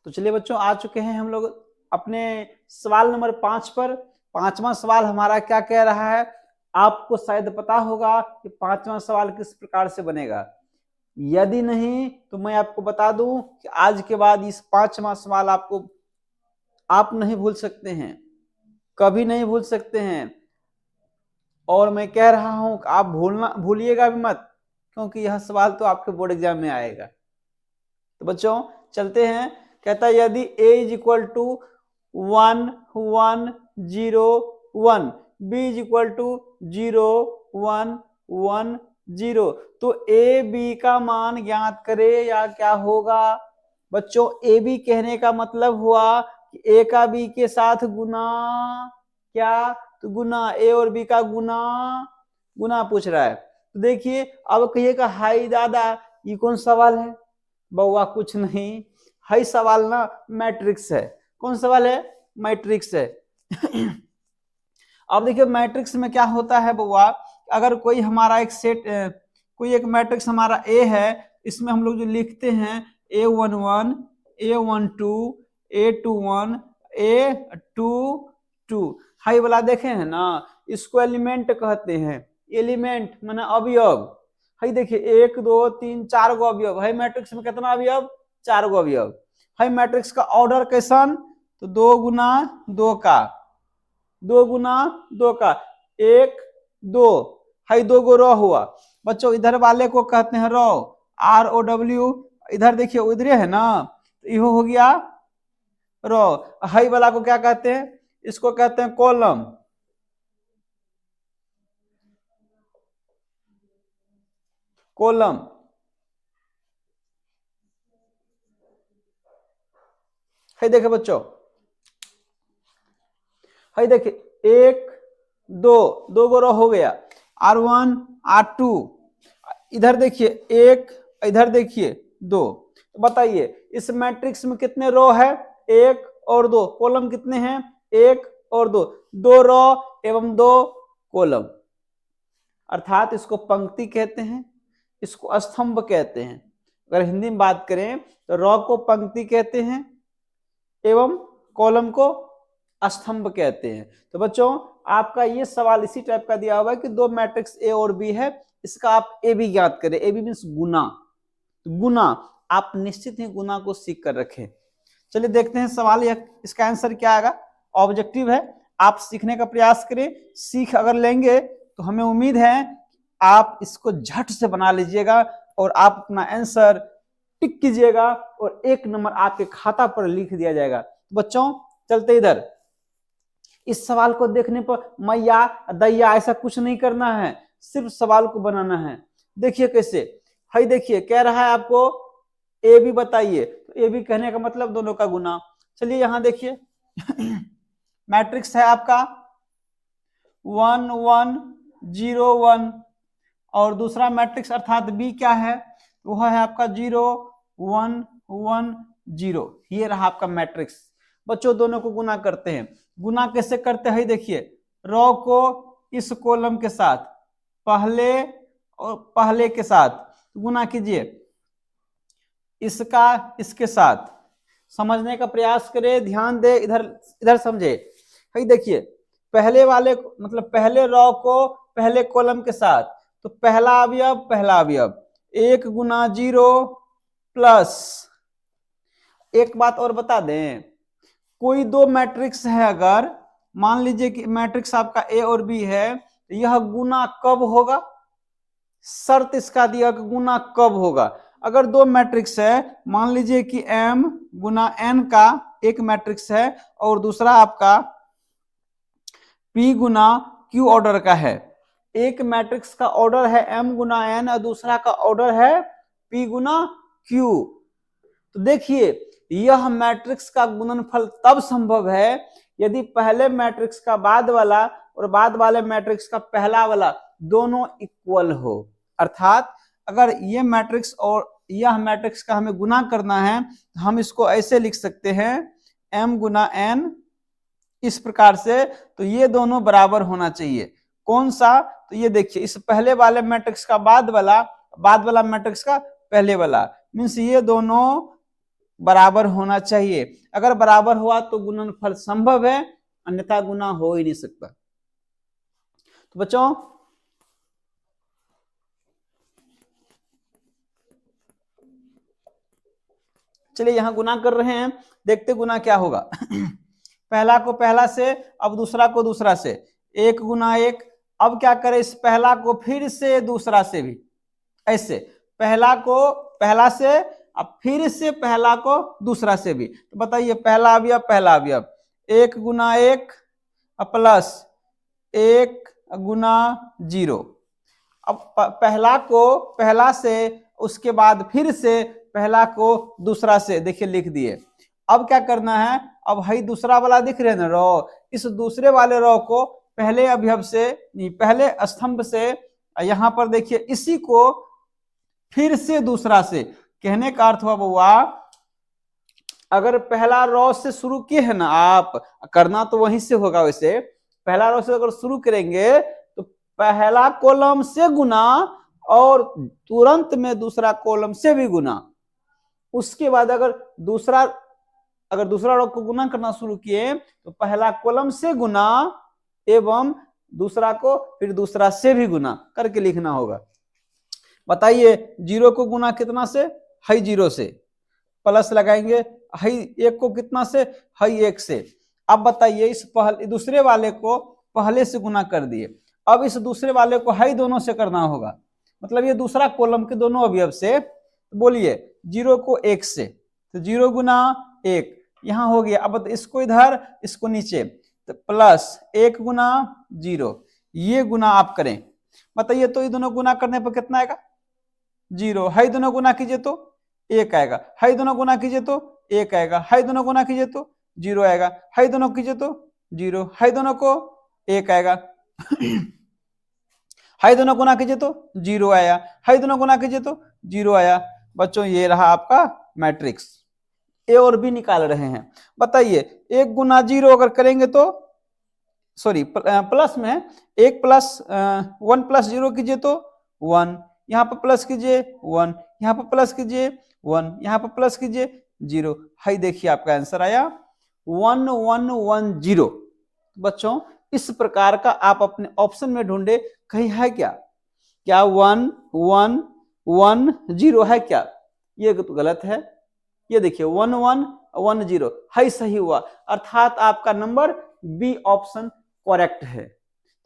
तो चलिए बच्चों, आ चुके हैं हम लोग अपने सवाल नंबर 5 पर। पांचवा सवाल हमारा क्या कह रहा है, आपको शायद पता होगा कि पांचवा सवाल किस प्रकार से बनेगा। यदि नहीं तो मैं आपको बता दूं कि आज के बाद इस पांचवा सवाल आप नहीं भूल सकते हैं, कभी नहीं भूल सकते हैं। और मैं कह रहा हूं कि आप भूलिएगा भी मत, क्योंकि यह सवाल तो आपके बोर्ड एग्जाम में आएगा। तो बच्चों चलते हैं। कहता है यदि a is equal to 1 1 0 1, b is equal to 0 1 1 0, तो ए बी का मान ज्ञात करे या क्या होगा। बच्चों ए बी कहने का मतलब हुआ कि ए का बी के साथ गुना, क्या, तो गुना, ए और बी का गुना, गुना पूछ रहा है। तो देखिए अब कहिएगा हाई दादा ये कौन सवाल है। बउआ कुछ नहीं, हाई सवाल ना मैट्रिक्स है। कौन सवाल है, मैट्रिक्स है। अब देखिए मैट्रिक्स में क्या होता है बउआ, अगर कोई हमारा एक सेट, कोई एक मैट्रिक्स हमारा ए है, इसमें हम लोग जो लिखते हैं A11 A12 A21 A22, high वाला देखे हैं ना, इसको एलिमेंट कहते हैं। एलिमेंट माने अवयव। हाई देखिए 1 2 3 4 गो अवयव है मैट्रिक्स में। कितना अवयव, 4 गो अवयव है। मैट्रिक्स का ऑर्डर कैसन, तो 2 गुना 2 का, 2 गुना 2 का, 1 2 है, 2 गो रो हुआ। बच्चों इधर वाले को कहते हैं रो, ROW। इधर देखिए उधर है ना, तो यो हो गया रो। हाई वाला को क्या कहते हैं, इसको कहते हैं कॉलम। कॉलम है। देखिए बच्चों, है देखिए 1 2 2 गो रो हो गया, R1 R2। इधर देखिए 1, इधर देखिए 2। तो बताइए इस मैट्रिक्स में कितने रो है, 1 और 2। कॉलम कितने हैं, 1 और 2, 2 रो एवं 2 कॉलम। अर्थात इसको पंक्ति कहते हैं, इसको स्तंभ कहते हैं। अगर हिंदी में बात करें तो रो को पंक्ति कहते हैं एवं कॉलम को स्तंभ कहते हैं। तो बच्चों आपका ये सवाल इसी टाइप का दिया हुआ है कि दो मैट्रिक्स ए और बी है, इसका आप ए बी ज्ञात करें। ए बी मीन्स गुना, तो गुना आप निश्चित ही गुना को सीख कर रखें। चलिए देखते हैं सवाल, यह इसका आंसर क्या आएगा। ऑब्जेक्टिव है, आप सीखने का प्रयास करें। सीख अगर लेंगे तो हमें उम्मीद है आप इसको झट से बना लीजिएगा और आप अपना आंसर टिक कीजिएगा और 1 नंबर आपके खाता पर लिख दिया जाएगा। बच्चों चलते इधर, इस सवाल को देखने पर मैया दैया ऐसा कुछ नहीं करना है, सिर्फ सवाल को बनाना है। देखिए कैसे है, देखिए कह रहा है आपको ए बी बताइए, तो ए बी कहने का मतलब दोनों का गुना। चलिए यहां देखिए मैट्रिक्स है आपका 1 1 0 1, और दूसरा मैट्रिक्स अर्थात बी क्या है, वह है आपका 0 1 1 0। ये रहा आपका मैट्रिक्स। बच्चों दोनों को गुना करते हैं। गुना कैसे करते हैं, देखिए रो को इस कॉलम के साथ, पहले और पहले के साथ गुना कीजिए, इसका इसके साथ। समझने का प्रयास करें, ध्यान दे, इधर इधर समझे। है देखिए पहले वाले मतलब पहले रो को पहले कॉलम के साथ, तो पहला अवयव 1 गुना 0 प्लस। एक बात और बता दें, कोई दो मैट्रिक्स है, अगर मान लीजिए कि मैट्रिक्स आपका ए और बी है, तो यह गुना कब होगा, शर्त इसका दिया कि गुना कब होगा। अगर दो मैट्रिक्स है, मान लीजिए कि m गुना n का एक मैट्रिक्स है और दूसरा आपका p गुना q ऑर्डर का है। एक मैट्रिक्स का ऑर्डर है m गुना n और दूसरा का ऑर्डर है p गुना q। तो देखिए यह मैट्रिक्स का गुणनफल तब संभव है यदि पहले मैट्रिक्स का बाद वाला और बाद वाले मैट्रिक्स का पहला वाला दोनों इक्वल हो। अर्थात अगर ये मैट्रिक्स और यह मैट्रिक्स का हमें गुना करना है, हम इसको ऐसे लिख सकते हैं m गुना n, इस प्रकार से। तो ये दोनों बराबर होना चाहिए। कौन सा, तो ये देखिए इस पहले वाले मैट्रिक्स का बाद वाला मैट्रिक्स का पहले वाला, मीन्स ये दोनों बराबर होना चाहिए। अगर बराबर हुआ तो गुणनफल संभव है, अन्यथा गुना हो ही नहीं सकता। तो बच्चों चलिए यहां गुना कर रहे हैं, देखते गुना क्या होगा। पहला को पहला से, अब दूसरा को दूसरा से, 1 गुना 1। अब क्या करें, इस पहला को फिर से दूसरा से भी, ऐसे पहला को पहला से, अब फिर से पहला को दूसरा से भी। तो बताइए पहला अवयव 1 गुना 1 प्लस 1 गुना 0। अब पहला को पहला से, उसके बाद फिर से पहला को दूसरा से, देखिए लिख दिए। अब क्या करना है, अब है दूसरा वाला दिख रहे हैं ना रो, इस दूसरे वाले रो को पहले अवयव से, पहले स्तंभ से, यहां पर देखिए इसी को फिर से दूसरा से। कहने का अर्थ हुआ बउआ, अगर पहला रो से शुरू किए है ना, आप करना तो वहीं से होगा। वैसे पहला रो से अगर शुरू करेंगे तो पहला कॉलम से गुना और तुरंत में दूसरा कॉलम से भी गुना। उसके बाद अगर दूसरा रो को गुना करना शुरू किए तो पहला कॉलम से गुना एवं दूसरा को फिर दूसरा से भी गुना करके लिखना होगा। बताइए 0 को गुना कितना से, है 0 से, प्लस लगाएंगे, है 1 को कितना से, है 1 से। अब बताइए इस दूसरे वाले को पहले से गुना कर दिए, अब इस दूसरे वाले को है दोनों से करना होगा, मतलब ये दूसरा कॉलम के दोनों अवयव से। बोलिए 0 को 1 से, तो 0 गुना 1 यहां हो गया। अब इसको इधर, इसको नीचे, तो प्लस 1 गुना 0, ये गुना आप करें। बताइए तो ये दोनों गुना करने पर कितना आएगा, 0। है दोनों गुना कीजिए तो 1 आएगा, है दोनों गुना कीजिए तो 1 आएगा, है दोनों गुना कीजिए तो 0 आएगा, है दोनों कीजिए तो 0, है दोनों को 1 आएगा। है दोनों गुना कीजिए तो 0 आया, है दोनों गुना कीजिए तो 0 आया। बच्चों ये रहा आपका मैट्रिक्स। ए और बी निकाल रहे हैं। बताइए 1 गुना 0 अगर करेंगे तो, सॉरी प्लस में 1 प्लस 1 प्लस 0 कीजिए तो 1, यहाँ पर प्लस कीजिए 1, यहाँ पर प्लस कीजिए 1, यहाँ पर प्लस कीजिए 0। हाई देखिए आपका आंसर आया 1110। बच्चों इस प्रकार का आप अपने ऑप्शन में ढूंढे, कहीं है क्या, क्या 1110 है क्या, ये तो गलत है। ये देखिए 1110 है, सही हुआ, अर्थात आपका नंबर बी ऑप्शन करेक्ट है।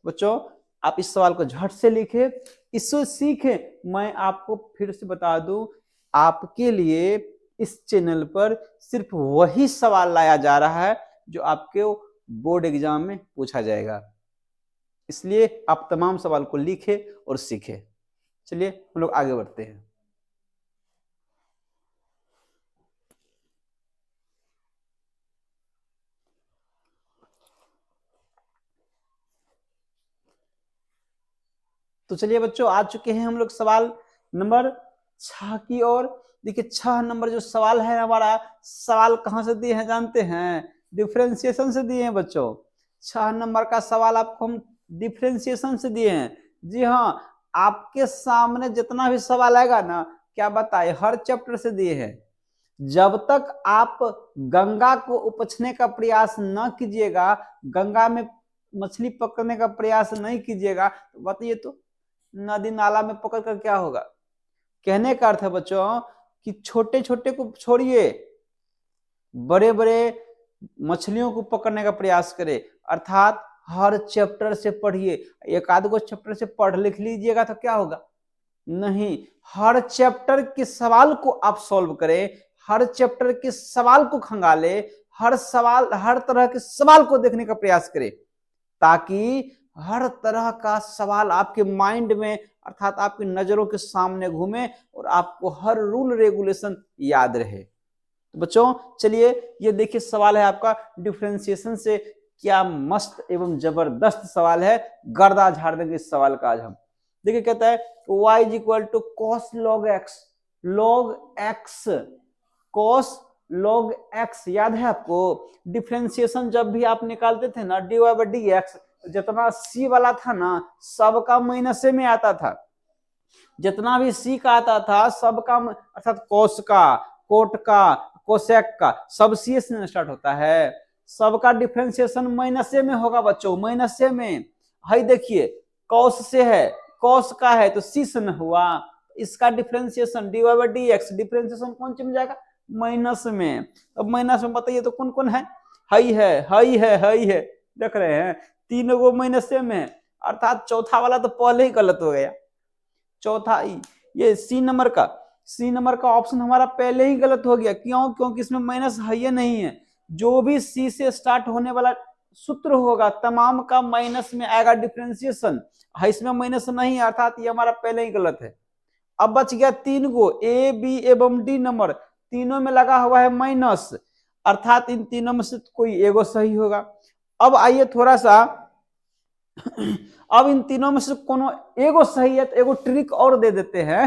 बच्चों आप इस सवाल को झट से लिखे, इससे सीखे। मैं आपको फिर से बता दूं, आपके लिए इस चैनल पर सिर्फ वही सवाल लाया जा रहा है जो आपके बोर्ड एग्जाम में पूछा जाएगा, इसलिए आप तमाम सवाल को लिखे और सीखे। चलिए हम लोग आगे बढ़ते हैं। तो चलिए बच्चों आ चुके हैं हम लोग सवाल नंबर 6 की ओर। देखिए 6 नंबर जो सवाल है हमारा, सवाल कहां से दिए हैं जानते हैं, डिफरेंशिएशन से दिए हैं बच्चों। 6 नंबर का सवाल आपको हम डिफरेंशिएशन से दिए हैं। जी हाँ, आपके सामने जितना भी सवाल आएगा ना, क्या बताए, हर चैप्टर से दिए हैं। जब तक आप गंगा को उपछने का प्रयास न कीजिएगा, गंगा में मछली पकड़ने का प्रयास नहीं कीजिएगा, तो बताइए तो नदी नाला में पकड़ कर क्या होगा। कहने का अर्थ है बच्चों कि छोटे छोटे को छोड़िए, बड़े बड़े मछलियों को पकड़ने का प्रयास करें, अर्थात हर चैप्टर से पढ़िए। एक आध गो चैप्टर से पढ़ लिख लीजिएगा तो क्या होगा, नहीं, हर चैप्टर के सवाल को आप सॉल्व करें, हर चैप्टर के सवाल को खंगाले, हर तरह के सवाल को देखने का प्रयास करें, ताकि हर तरह का सवाल आपके माइंड में, अर्थात आपकी नजरों के सामने घूमे और आपको हर रूल रेगुलेशन याद रहे। तो बच्चों चलिए ये देखिए सवाल है आपका डिफरेंशिएशन से, क्या मस्त एवं जबरदस्त सवाल है, गर्दा झाड़ देंगे इस सवाल का आज हम। देखिए कहता है y is equal to cos log x, log x cos log x, याद है आपको डिफरेंशिएशन जब भी आप निकालते थे ना dy by dx, जितना c वाला था ना सबका माइनस में आता था, जितना भी c का आता था सबका, अर्थात cos का, कोट का, कोसेक का, सब सी से स्टार्ट होता है, सबका डिफ्रेंसिएशन माइनस में होगा बच्चों, माइनस में। हाई देखिए कॉस से है, कॉस का है तो सी से न हुआ, इसका differentiation dy by D x, differentiation कौन सी में जाएगा, माइनस में। अब माइनस में बताइए तो कौन कौन है, हाई है, हाई है, हाई है, देख रहे हैं तीनों को माइनस में, अर्थात चौथा वाला तो पहले ही गलत हो गया, चौथा ये सी नंबर का ऑप्शन हमारा पहले ही गलत हो गया। क्यों, क्योंकि इसमें माइनस है नहीं है, जो भी सी से स्टार्ट होने वाला सूत्र होगा तमाम का माइनस में आएगा डिफरेंशिएशन, इसमें माइनस नहीं, अर्थात ये हमारा पहले ही गलत है। अब बच गया तीन गो, ए बी एवं डी नंबर, तीनों में लगा हुआ है माइनस, अर्थात इन तीनों में से कोई एगो सही होगा। अब आइए थोड़ा सा अब इन तीनों में से कोनो एगो सही है तो एगो ट्रिक और दे देते हैं।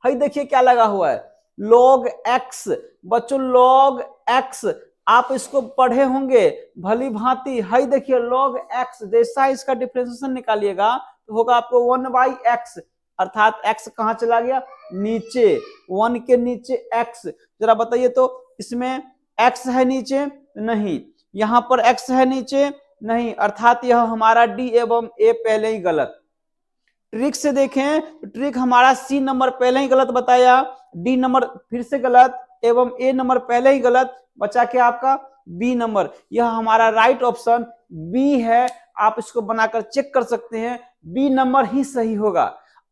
हाई देखिए क्या लगा हुआ है, log x, बच्चों log x आप इसको पढ़े होंगे भली भांति। हाई देखिए log x, जैसा इसका डिफरेंशिएशन निकालिएगा तो होगा आपको 1/x, अर्थात x कहां चला गया, नीचे, 1 के नीचे x। जरा बताइए तो इसमें x है नीचे, नहीं, यहां पर x है नीचे, नहीं, अर्थात यह हमारा डी एवं ए पहले ही गलत। ट्रिक से देखें तो ट्रिक हमारा सी नंबर पहले ही गलत बताया, डी नंबर फिर से गलत एवं ए नंबर पहले ही गलत, बचा के आपका बी नंबर। यह हमारा राइट ऑप्शन बी है, आप इसको बनाकर चेक कर सकते हैं, बी नंबर ही सही होगा।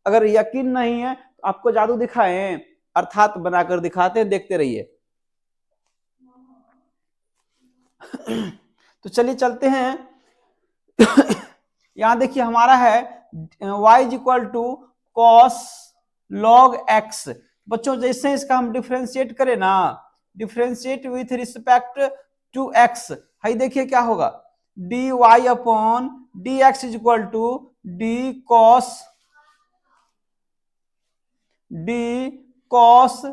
अगर यकीन नहीं है तो आपको जादू दिखाएं, अर्थात बनाकर दिखाते हैं, देखते रहिए। तो चलिए चलते हैं यहां देखिए हमारा है y is equal to cos log x। बच्चों जैसे इसका हम डिफरेंशिएट करें ना, differentiate with respect to x, हाई देखिए क्या होगा, dy upon dx is equal to d cos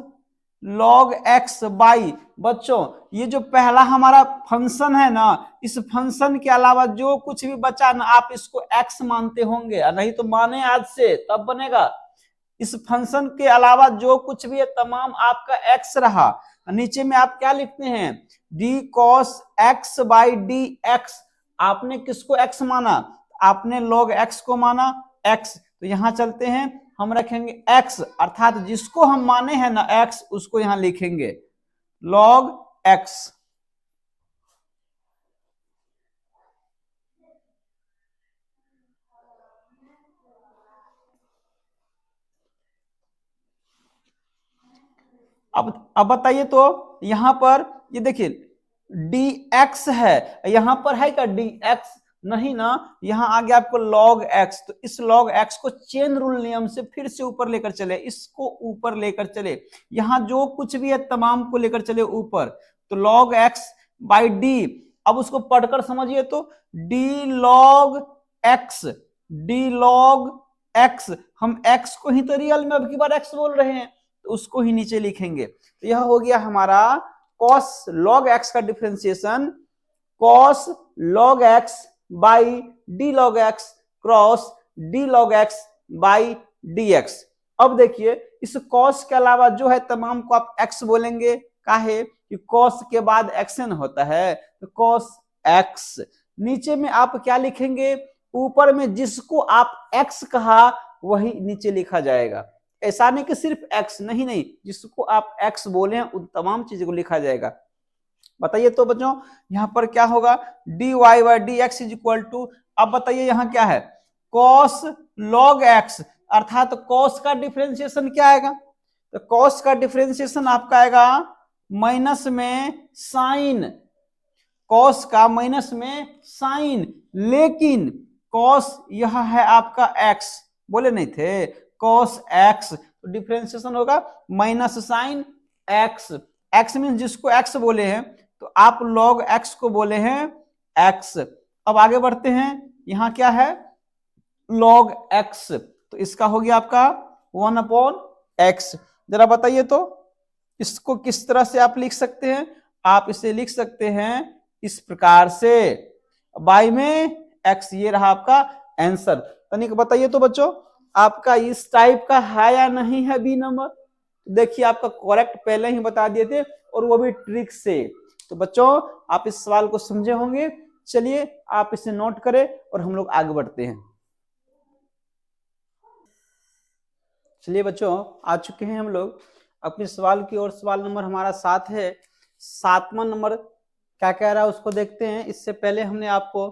log x by, बच्चों ये जो पहला हमारा फंक्शन है ना, इस फंक्शन के अलावा जो कुछ भी बचा ना आप इसको x मानते होंगे, नहीं तो माने आज से तब बनेगा। इस फंक्शन के अलावा जो कुछ भी है तमाम आपका x रहा, नीचे में आप क्या लिखते हैं, d cos x by D x. आपने किसको x माना, आपने log x को माना x, तो यहां चलते हैं हम रखेंगे x, अर्थात जिसको हम माने हैं ना x उसको यहां लिखेंगे log x। अब बताइए तो यहां पर ये देखिए dx है, यहां पर है क्या dx, नहीं ना, यहां आ गया आपको log x, तो इस log x को चेन रूल नियम से फिर से ऊपर लेकर चले, इसको ऊपर लेकर चले, यहां जो कुछ भी है तमाम को लेकर चले ऊपर, तो log x बाई डी। अब उसको पढ़कर समझिए तो d log x, हम x को ही तो रियल में अब की बार x बोल रहे हैं तो उसको ही नीचे लिखेंगे। तो यह हो गया हमारा cos log x का differentiation, cos log x by D log x cross D log x by dx। अब देखिए इस cos के अलावा जो है तमाम को आप x बोलेंगे, काहे कि cos के बाद एक्शन होता है, तो cos x। नीचे में आप क्या लिखेंगे, ऊपर में जिसको आप x कहा वही नीचे लिखा जाएगा, ऐसा नहीं कि सिर्फ x, नहीं, जिसको आप x बोले हैं उन तमाम चीजों को लिखा जाएगा। बताइए तो बच्चों यहां पर क्या होगा, dy by D x is equal to, अब बताइए यहां क्या है, cos log x, अर्थात cos का डिफरेंशिएशन क्या आएगा, तो cos का डिफरेंशिएशन आपका आएगा माइनस में साइन, cos का माइनस में साइन, लेकिन cos यह है आपका x, बोले नहीं थे cos x, तो डिफरेंशिएशन होगा minus sine x, x mean जिसको x बोले हैं तो आप log x को बोले हैं x। अब आगे बढ़ते हैं, यहां क्या है log x, तो इसका हो गया आपका 1/x। जरा बताइए तो इसको किस तरह से आप लिख सकते हैं, आप इसे लिख सकते हैं इस प्रकार से, बाई में x, ये रहा आपका आंसर। तनिक बताइए तो बच्चों आपका इस टाइप का है या नहीं है बी नंबर, देखिए आपका करेक्ट पहले ही बता दिए थे, और वो भी ट्रिक से। तो बच्चों आप इस सवाल को समझे होंगे। चलिए आप इसे नोट करें और हम लोग आगे बढ़ते हैं। चलिए बच्चों आ चुके हैं हम लोग अपने सवाल की ओर। सवाल नंबर हमारा 7 है। 7वां नंबर क्या कह रहा है उसको देखते हैं। इससे पहले हमने आपको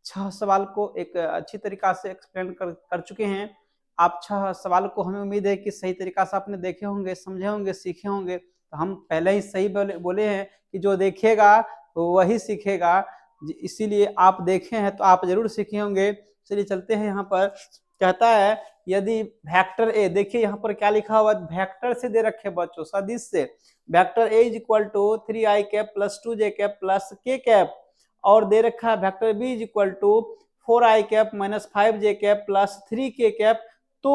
6 सवाल को एक अच्छी तरीका से एक्सप्लेन कर चुके हैं। आप 6 सवाल को हमें उम्मीद है कि सही तरीका से आपने देखे होंगे, समझे होंगे, सीखे होंगे। तो हम पहले ही सही बोले हैं कि जो देखेगा वही सीखेगा, इसीलिए आप देखे हैं तो आप जरूर सीखे होंगे। चलिए चलते हैं। यहाँ पर कहता है यदि वेक्टर ए, देखिए यहाँ पर क्या लिखा हुआ, वेक्टर से दे रखे बच्चों, सदिश से। Vector A is equal to 3i cap plus 2j cap plus k cap, और दे रखा है vector B is equal to 4i cap minus 5j cap plus 3k cap. तो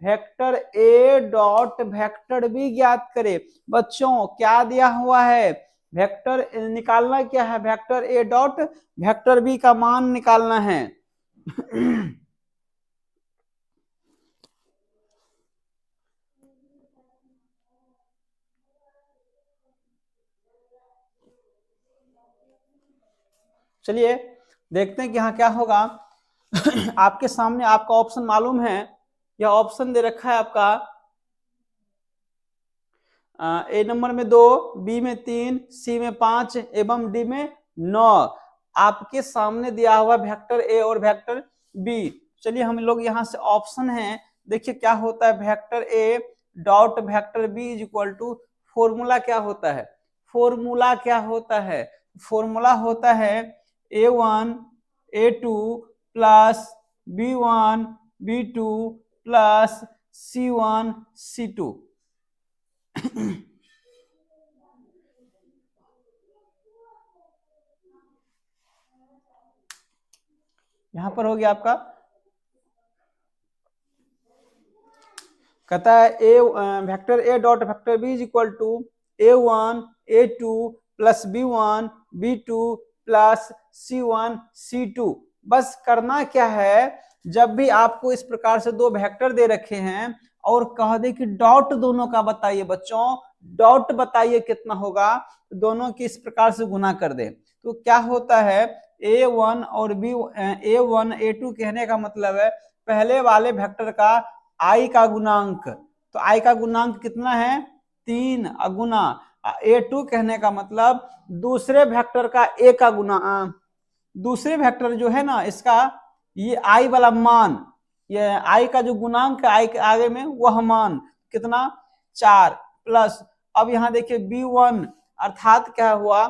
vector A dot vector B ज्ञात करे। बच्चों क्या दिया हुआ है, वेक्टर निकालना क्या है, vector A dot vector B का मान निकालना है। चलिए देखते हैं कि यहाँ क्या होगा। आपके सामने आपका ऑप्शन मालूम है। यह ऑप्शन दे रखा है आपका ए नंबर में 2, बी में 3, सी में 5 एवं डी में 9। आपके सामने दिया हुआ वेक्टर ए और वेक्टर बी। चलिए हम लोग यहाँ से ऑप्शन है, देखिए क्या होता है। Vector A dot vector B is equal to, formula क्या होता है, फॉर्मूला क्या होता है, फॉर्मूला होता है A1 A2 plus B1 B2 plus C1 C2। यहां पर हो गया आपका, कहता है ए vector A dot vector B is equal to A1 A2 plus B1 B2 plus C1 C2। बस करना क्या है, जब भी आपको इस प्रकार से दो वेक्टर दे रखे हैं और कह दे कि डॉट दोनों का बताइए, बच्चों डॉट बताइए कितना होगा, दोनों की इस प्रकार से गुना कर दे। तो क्या होता है, A1 और A1 A2 कहने का मतलब है पहले वाले वेक्टर का आई का गुणांक। तो आई का गुणांक कितना है, 3 गुना A2 कहने का मतलब दूसरे वेक्टर का ए का गुना, दूसरे वेक्टर जो है ना इसका ये आई वाला मान, ये आई का जो गुणांक है आई के आगे में वह मान कितना 4 प्लस। अब यहाँ देखिए B1 अर्थात क्या हुआ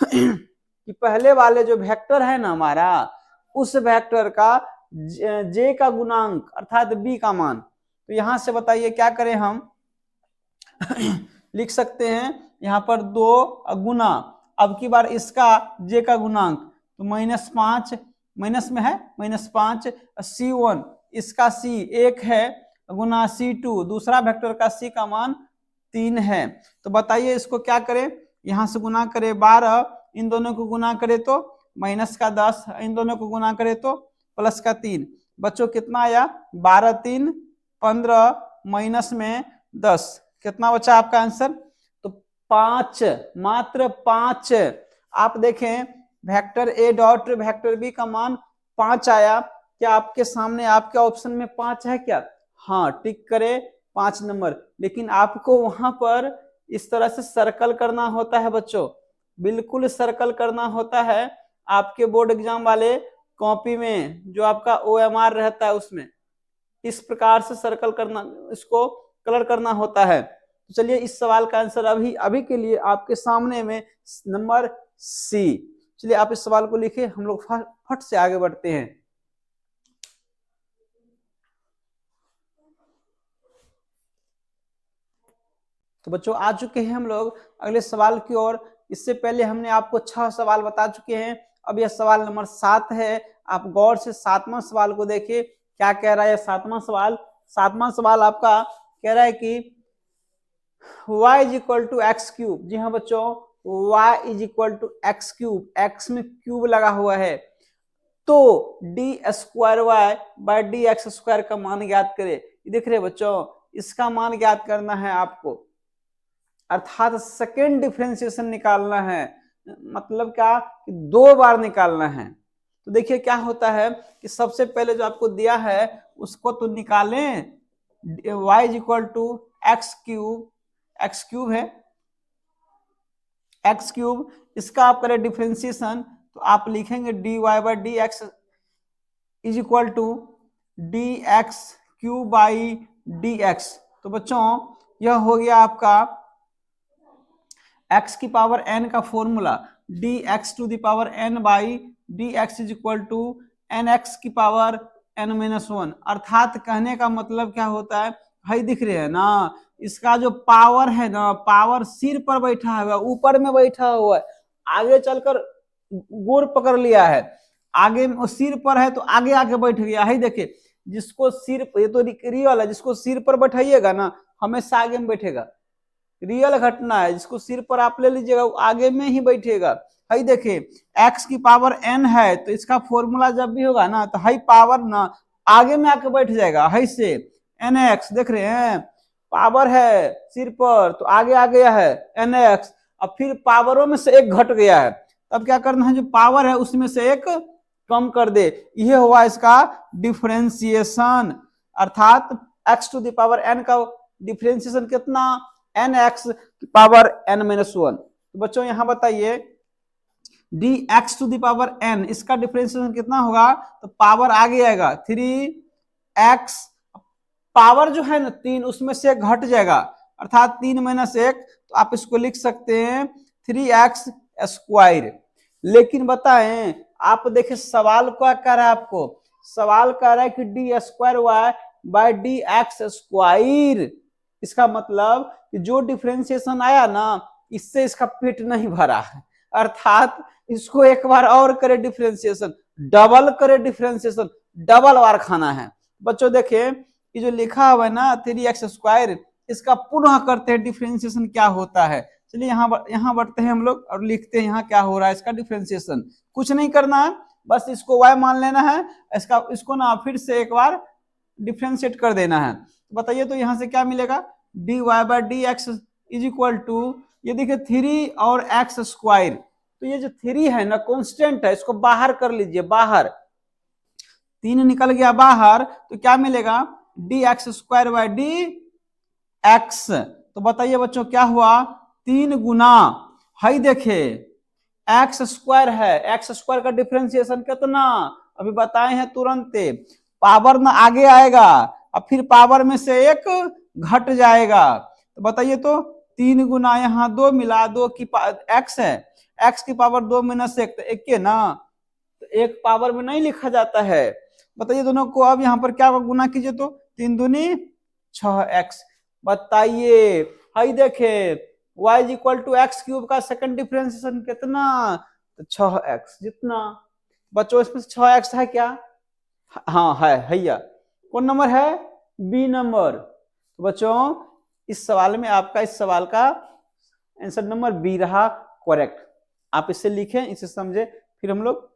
कि पहले वाले जो वेक्टर है ना हमारा, उस वेक्टर का जे का गुणांक अर्थात बी का मान। तो यहां से बताइए क्या करें हम लिख सकते हैं यहाँ पर 2 गुना, अब की बार इसका जे का गुणांक तो -5, माइनस में है -5 C1, इसका C 1 है गुना C2, दूसरा वेक्टर का C का मान 3 है। तो बताइए इसको क्या करें, यहां से गुना करें 12, इन दोनों को गुना करें तो माइनस का 10, इन दोनों को गुना करें तो प्लस का 3। बच्चों कितना आया, 12 3 15 माइनस में 10, कितना बचा आपका आंसर, तो 5, मात्र 5। आप देखें vector A dot vector B का मान 5 आया। क्या आपके सामने आपके ऑप्शन में 5 है क्या, हाँ टिक करे 5 नंबर। लेकिन आपको वहां पर इस तरह से सर्कल करना होता है बच्चों, बिल्कुल सर्कल करना होता है। आपके बोर्ड एग्जाम वाले कॉपी में जो आपका OMR रहता है उसमें इस प्रकार से सर्कल करना, इसको कलर करना होता है। तो चलिए इस सवाल का आंसर अभी अभी के लिए आपके सामने में नंबर सी। चलिए आप इस सवाल को लिखिए, हम लोग फट से आगे बढ़ते हैं। तो बच्चों आ चुके हैं हम लोग अगले सवाल की ओर। इससे पहले हमने आपको 6 सवाल बता चुके हैं, अब यह सवाल नंबर 7 है। आप गौर से 7वां सवाल को देखिए क्या कह रहा है 7वां सवाल। 7वां सवाल आपका कह रहा है कि y is equal to x cube. जी हाँ बच्चों, y is equal to x cube, X में क्यूब लगा हुआ है। तो D square Y by D x square का मान ज्ञात करे। देख रहे बच्चों, इसका मान ज्ञात करना है आपको। अर्थात सेकेंड डिफरेंशिएशन निकालना है, मतलब क्या कि 2 बार निकालना है। तो देखिए क्या होता है कि सबसे पहले जो आपको दिया है उसको तो निकालें, y is equal to x cube है एक्स क्यूब, इसका आप करें डिफरेंशिएशन तो आप लिखेंगे dy by D x is equal to d x cube by D x. तो बच्चों यह हो गया आपका x की पावर n का formula d x to the power n by D x is equal to n x की power n minus 1। अर्थात कहने का मतलब क्या होता है, भाई दिख रहे हैं ना, इसका जो पावर है ना, पावर सिर पर बैठा हुआ, ऊपर में बैठा हुआ है, आगे चलकर गोर पकड़ लिया है, आगे सिर पर है तो आगे आके बैठ गया है। देखिए जिसको सिर, ये तो रियल है, जिसको सिर पर बैठाइएगा ना हमेशा आगे में बैठेगा, रियल घटना है, जिसको सिर पर आप ले लीजिएगा वो आगे में ही बैठेगा। हाई देखिए x की पावर n है तो इसका फॉर्मूला जब भी होगा ना तो हाई पावर ना आगे में आके बैठ जाएगा, हाई से nx, देख रहे हैं पावर है सिर पर तो आगे आ गया है nx, अब फिर पावरों में से एक घट गया है, तब क्या करना है, जो पावर है उसमें से एक कम कर दे, यह हुआ इसका डिफरेंशिएशन। अर्थात x to the power n का डिफरेंशिएशन कितना, एन एक्स की पावर n माइनस 1। तो बच्चों यहां बताइए d x to the power n, इसका डिफरेंशिएशन कितना होगा, तो पावर आगे आएगा 3x, पावर जो है ना 3 उसमें से घट जाएगा, अर्थात 3 माइनस 1, तो आप इसको लिख सकते हैं 3x स्क्वायर। लेकिन बताएं आप देखिए सवाल क्या कह रहा है आपको, सवाल कह रहा है कि d square y by D x square, इसका मतलब कि जो डिफरेंशिएशन आया ना इससे इसका पेट नहीं भरा है, अर्थात इसको एक बार और करे डिफरेंशिएशन, डबल करे डिफरेंशिएशन, डबल बार खाना है। बच्चों देखिए ये जो लिखा हुआ है ना 3x स्क्वायर, इसका पुनः करते हैं डिफरेंशिएशन क्या होता है। चलिए यहाँ बढ़ते हैं हम लोग और लिखते हैं यहाँ क्या हो रहा है इसका डिफरेंशिएशन। कुछ नहीं करना है, बस इसको y मान लेना है, इसको ना फिर से एक बार डिफरेंशिएट कर देना है। बताइए तो यहाँ से क्या मिलेगा, d y by D x is equal to, ये देखिए 3 और एक्स स्क्वायर, तो ये जो 3 है ना कांस्टेंट है, इसको बाहर कर लीजिए, बाहर 3 निकल गया बाहर तो क्या मिलेगा, D x square by D x. तो बताइए बच्चों क्या हुआ, 3 गुना, हाई देखे एक्स स्क्वायर है, एक्स स्क्वायर का डिफरेंशिएशन कितना अभी बताए हैं तुरंत, पावर ना आगे आएगा और फिर पावर में से एक घट जाएगा। तो बताइए तो 3 गुना यहाँ 2 मिला, 2 की एक्स है, एक्स की पावर 2 माइनस 1 तो 1 के ना, तो एक पावर में नहीं लिखा जाता है। बताइए दोनों को अब यहाँ पर क्या गुना कीजिए तो 3 दूनी 6x। बताइए हाई देखे y is equal to x cube का सेकंड डिफरेंशिएशन कितना, तो 6x जितना। बच्चों इसमें 6x है क्या, हाँ है भैया, कौन नंबर है, बी नंबर। तो बच्चों इस सवाल में आपका इस सवाल का आंसर नंबर बी रहा करेक्ट। आप इसे लिखें, इसे समझे, फिर हम लोग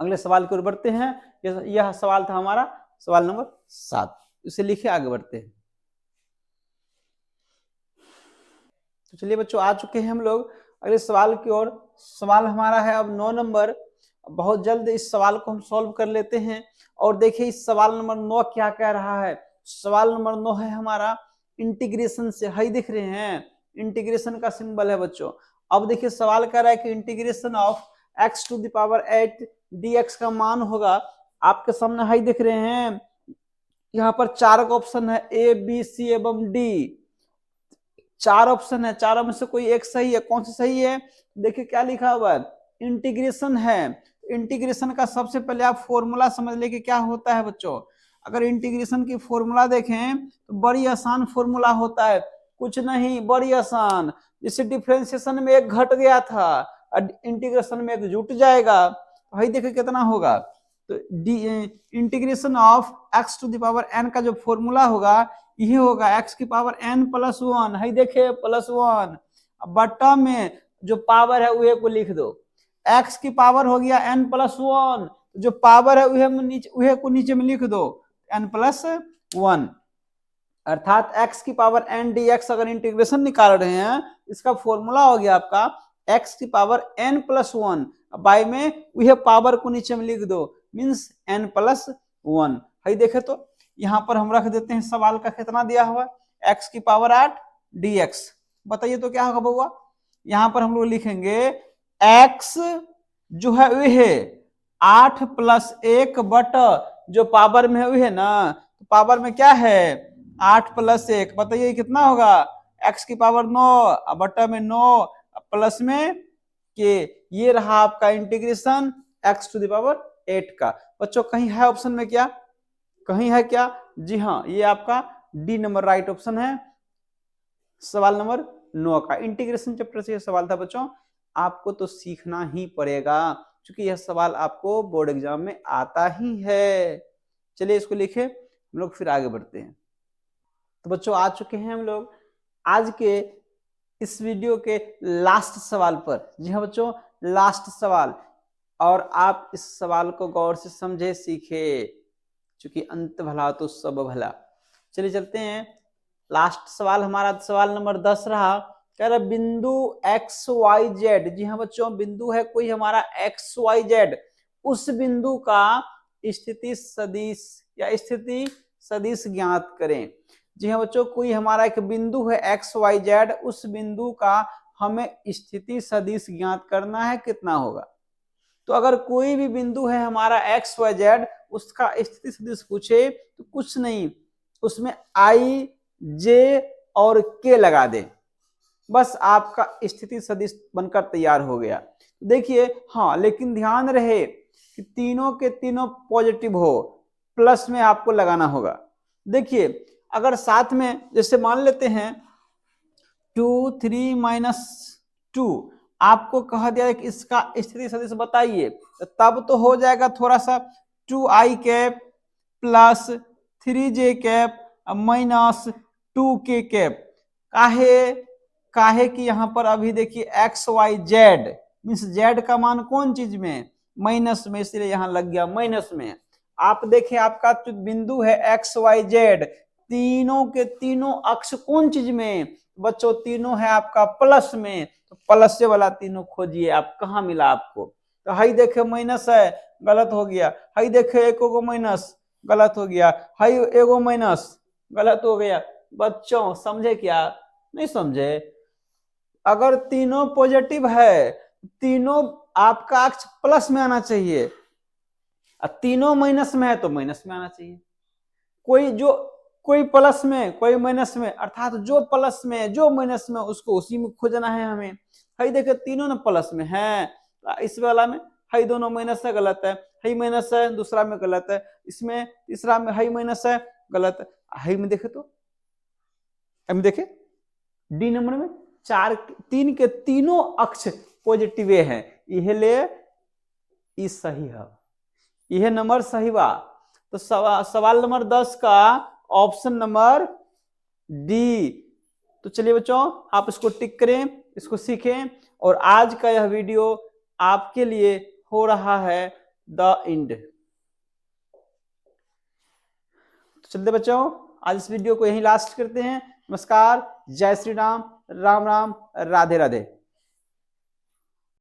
अगले सवाल की ओर बढ़ते हैं। यह सवाल था हमारा सवाल नंबर 7, इसे लिखे आगे बढ़ते हैं। तो चलिए बच्चों आ चुके हैं हम लोग अगले सवाल की ओर। सवाल हमारा है अब 9 नंबर, बहुत जल्द इस सवाल को हम सॉल्व कर लेते हैं। और देखिए इस सवाल नंबर 9 क्या कह रहा है, सवाल नंबर 9 है हमारा इंटीग्रेशन से, हाई दिख रहे हैं इंटीग्रेशन का सिंबल है बच्चों। अब देखिए सवाल कह रहा है कि integration of x to the power 8 dx का मान होगा, आपके सामने हाई दिख रहे हैं, यहाँ पर 4 का ऑप्शन है ए बी सी एवं डी, 4 ऑप्शन है, चारों में से कोई एक सही है, कौन सा सही है, देखिए क्या लिखा हुआ है इंटीग्रेशन है। इंटीग्रेशन का सबसे पहले आप फॉर्मूला समझ ले कि क्या होता है बच्चों। अगर इंटीग्रेशन की फॉर्मूला देखें तो बड़ी आसान फॉर्मूला होता है, कुछ नहीं बड़ी आसान, जैसे डिफरेंशिएशन में एक घट गया था इंटीग्रेशन में एक जुट जाएगा, वही देखिए कितना होगा। तो integration of x to the power n का जो फॉर्मूला होगा ये होगा x की पावर n प्लस 1, है देखे प्लस 1, बट्टा में जो पावर है वह को लिख दो, x की पावर हो गया n प्लस 1, जो पावर है वह को नीचे में लिख दो n प्लस 1। अर्थात x की पावर n dx अगर इंटीग्रेशन निकाल रहे हैं, इसका फॉर्मूला हो गया आपका x की power n plus one, by में वह पावर को नीचे में लिख दो, मीन्स n प्लस वन। है देखे तो यहाँ पर हम रख देते हैं सवाल का कितना दिया हुआ, x की पावर 8 dx। बताइए तो क्या होगा बउआ, यहाँ पर हम लोग लिखेंगे x जो है वह 8 प्लस 1 बट जो पावर में है वह है ना, तो पावर में क्या है 8 प्लस 1, बताइए कितना होगा, x की पावर 9 बटा में 9 प्लस में के, ये रहा आपका integration x to the power 8 का। बच्चों कहीं है ऑप्शन में क्या, कहीं है क्या, जी हाँ ये आपका डी नंबर राइट ऑप्शन है, सवाल नंबर 9 का। इंटीग्रेशन चैप्टर से यह सवाल था बच्चों, आपको तो सीखना ही पड़ेगा क्योंकि यह सवाल आपको बोर्ड एग्जाम में आता ही है। चलिए इसको लिखे, हम लोग फिर आगे बढ़ते हैं। तो बच्चों आ चुके हैं हम लोग आज के इस वीडियो के लास्ट सवाल पर। जी हाँ बच्चों, लास्ट सवाल, और आप इस सवाल को गौर से समझे सीखे, क्योंकि अंत भला तो सब भला। चलिए चलते हैं, लास्ट सवाल हमारा सवाल नंबर 10 रहा। कह रहा बिंदु एक्स वाई जेड, जी हाँ बच्चों बिंदु है कोई हमारा एक्स वाई जेड, उस बिंदु का स्थिति सदिश या स्थिति सदिश ज्ञात करें। जी हाँ बच्चों, कोई हमारा एक बिंदु है एक्स वाई जेड, उस बिंदु का हमें स्थिति सदिश ज्ञात करना है, कितना होगा। तो अगर कोई भी बिंदु है हमारा एक्स वाई जेड, उसका स्थिति सदिश पूछे तो कुछ नहीं, उसमें आई जे और के लगा दे, बस आपका स्थिति सदिश बनकर तैयार हो गया। देखिए हाँ, लेकिन ध्यान रहे कि तीनों के तीनों पॉजिटिव हो, प्लस में आपको लगाना होगा। देखिए अगर साथ में जैसे मान लेते हैं 2 3 माइनस 2, आपको कह दिया कि इसका स्थिति सदिश बताइए, तो तब तो हो जाएगा थोड़ा सा 2i cap plus 3j cap minus 2k cap. काहे कि यहाँ पर अभी देखिए x y z means z का मान कौन चीज में, माइनस में, इसलिए यहाँ लग गया माइनस में। आप देखें आपका जो बिंदु है एक्स वाई जेड, तीनों के तीनों अक्ष कौन चीज में बच्चों, तीनों है आपका प्लस में, तो प्लस से वाला तीनों खोजिए आप कहाँ मिला आपको। तो हाई देखे माइनस है, गलत हो गया, हाई देखे एक माइनस, गलत हो गया, हाई एगो माइनस, गलत हो गया। बच्चों समझे क्या, नहीं समझे। अगर तीनों पॉजिटिव है, तीनों आपका अक्ष प्लस में आना चाहिए, तीनों माइनस में है तो माइनस में आना चाहिए। कोई प्लस में कोई माइनस में, अर्थात जो प्लस में जो माइनस में उसको उसी में खोजना है हमें। हाई देखे तीनों ना प्लस में है, इस वाला में हाई दोनों माइनस है, गलत है, हाई माइनस है दूसरा में गलत है, इसमें तीसरा में हाई माइनस है, गलत है। हाई में देखे तो हम देखे डी नंबर में तीन के तीनों अक्ष पॉजिटिव है, यह ले ये सही है, यह नंबर सही बा। तो सवाल नंबर 10 का ऑप्शन नंबर डी। तो चलिए बच्चों आप इसको टिक करें, इसको सीखें, और आज का यह वीडियो आपके लिए हो रहा है द एंड। तो चलते बच्चों आज इस वीडियो को यहीं लास्ट करते हैं। नमस्कार, जय श्री राम, राम राम, राधे राधे।